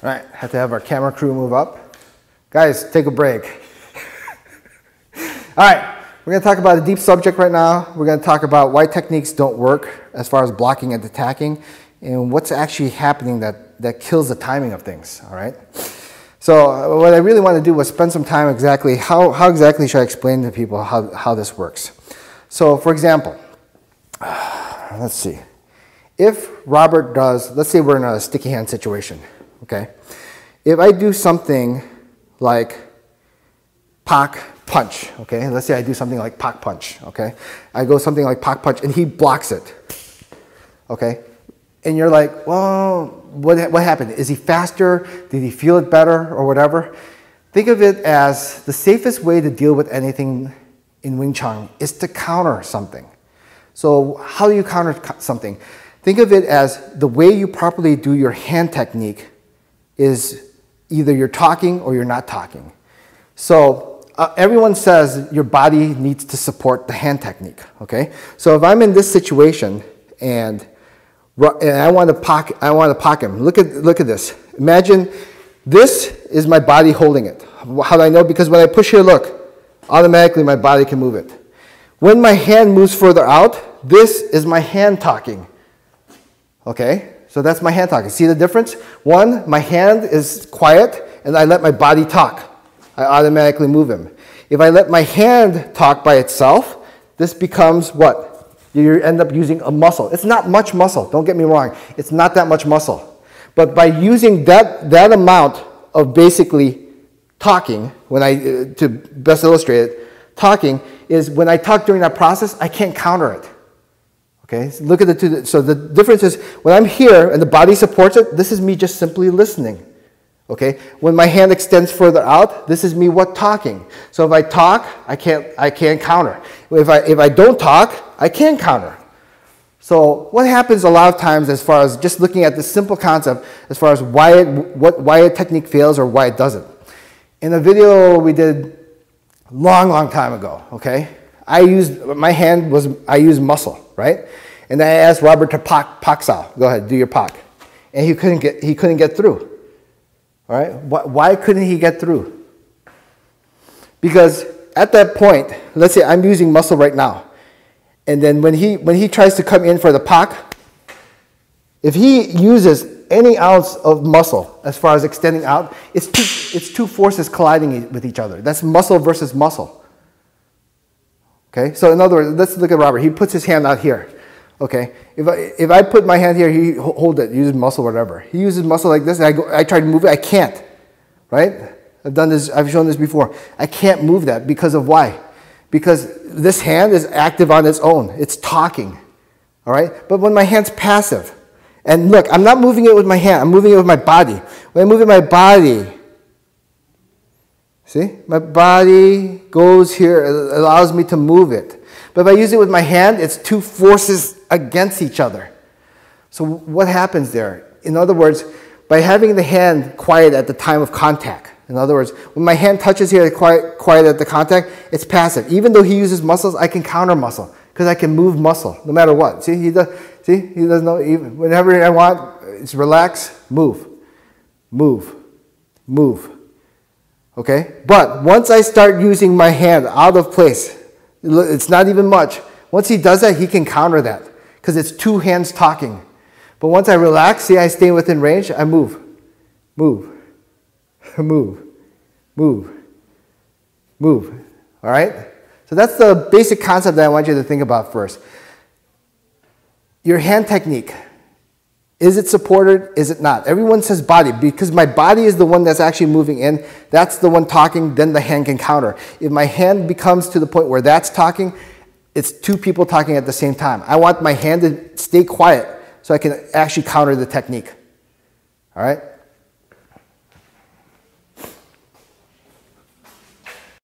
All right, have to have our camera crew move up. Guys, take a break. All right, we're gonna talk about a deep subject right now. We're gonna talk about why techniques don't work as far as blocking and attacking, and what's actually happening that kills the timing of things, all right? So what I really want to do was spend some time exactly, how exactly should I explain to people how this works? So for example, let's see. If Robert does, let's say we're in a sticky hand situation, okay? If I do something like Pak punch, okay? Let's say I do something like Pak punch, okay? I go something like Pak punch and he blocks it, okay? And you're like, well, what happened? Is he faster? Did he feel it better or whatever? Think of it as the safest way to deal with anything in Wing Chun is to counter something. So how do you counter something? Think of it as the way you properly do your hand technique is either you're talking or you're not talking. So everyone says your body needs to support the hand technique, okay? So if I'm in this situation and I want to pock him, look at this. Imagine this is my body holding it. How do I know? Because when I push here, look, automatically my body can move it. When my hand moves further out, this is my hand talking. Okay, so that's my hand talking. See the difference? One, my hand is quiet and I let my body talk. I automatically move him. If I let my hand talk by itself, this becomes what? You end up using a muscle. It's not much muscle, don't get me wrong. It's not that much muscle. But by using that amount of basically talking, to best illustrate it, talking is when I talk during that process, I can't counter it. Okay, so look at the two. So the difference is when I'm here and the body supports it, this is me just simply listening. Okay, when my hand extends further out, this is me talking. So if I talk, I can't counter. If I don't talk, I can counter. So what happens a lot of times as far as just looking at this simple concept as far as why a technique fails or why it doesn't. In a video we did long time ago, okay? I used muscle, right? And then I asked Robert to pak sao. Go ahead, do your pak. And he couldn't get through. All right? Why couldn't he get through? Because at that point, let's say I'm using muscle right now. And then when he tries to come in for the pak, if he uses any ounce of muscle as far as extending out, it's two forces colliding with each other. That's muscle versus muscle. Okay? So in other words, let's look at Robert. He puts his hand out here. Okay? If I put my hand here, he hold it, uses muscle, whatever. He uses muscle like this, and I try to move it, I can't. Right? I've shown this before. I can't move that because of why? Because this hand is active on its own. It's talking. All right? But when my hand's passive, and look, I'm not moving it with my hand, I'm moving it with my body. When I move it with my body, see? My body goes here, it allows me to move it. But if I use it with my hand, it's two forces against each other. So what happens there? In other words, by having the hand quiet at the time of contact, in other words, when my hand touches here, quiet at the contact, it's passive. Even though he uses muscles, I can counter muscle because I can move muscle no matter what. See, he doesn't know, even whenever I want, it's relax, move. Okay? But once I start using my hand out of place, it's not even much. Once he does that, he can counter that because it's two hands talking. But once I relax, see, I stay within range, I move. All right? So that's the basic concept that I want you to think about first. Your hand technique, is it supported? Is it not? Everyone says body because my body is the one that's actually moving in. That's the one talking, then the hand can counter. If my hand becomes to the point where that's talking, it's two people talking at the same time. I want my hand to stay quiet so I can actually counter the technique. All right?